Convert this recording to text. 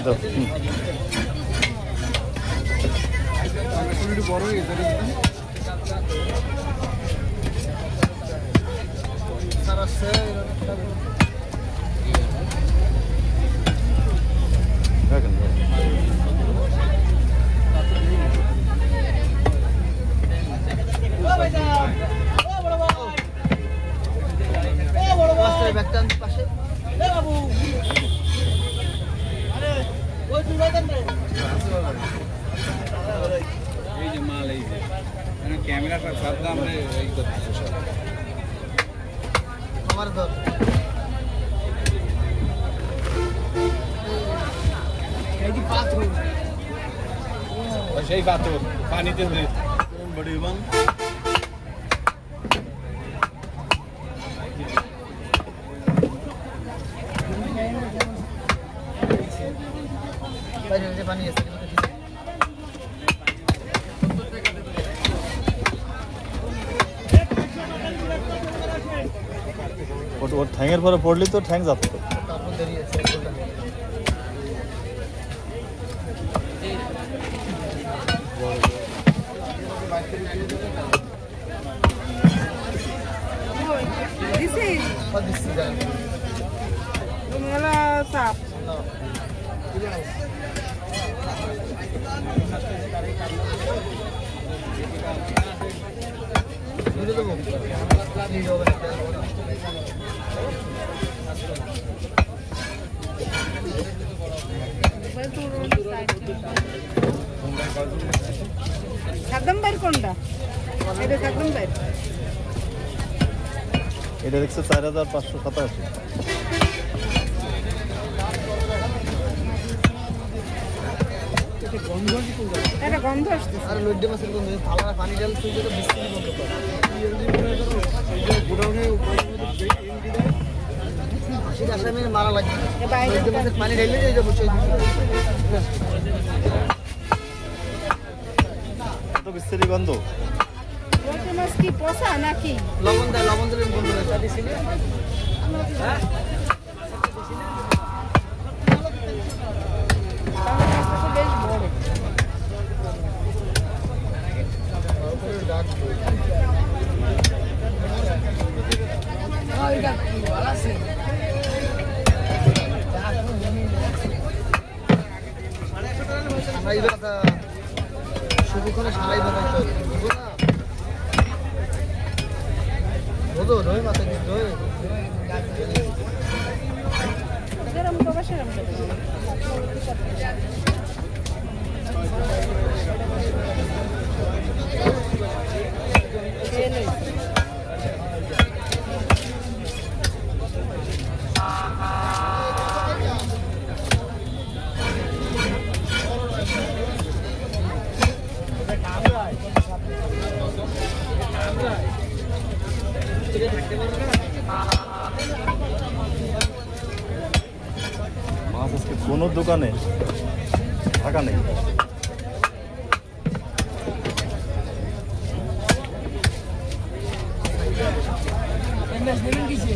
তো বড় হয়ে গেছে এই যে মাল এই যে ক্যামেরাটা সাথে আমরা এই করতেছি সব আমার ধর এই যে পাথর সেই পাথর পানিতে দে বড় এবং বাইরে পানি আছে ওর ঠ্যাঙের পরে পড়লি তো ঠ্যাং যাচ্ছে তো এটা দেখছে 4587 এটা গন্ধ আসছে আর লইডে মাছের গন্ধ থালা পানি ডাল তুই তো বিস্কুট গন্ধ পাস এই যে গুড়াউনে আসলে আসামে মারা লাগে লইডে মাছের পানি ঢাইলে এই যে বসে তো বিস্তারি গন্ধ লইডে মাছ কি পচা নাকি লবণ দিলে গন্ধ হয় সাথে ছিল হ্যাঁ বেশ বড় শুভক্ষণে সারাই বানাইতে বুঝো না রই মাথা কিন্তু যেরকম বাবা সেরকম মাছ আজকে কোনো দোকানে থাকা নেই দিলেন কিসে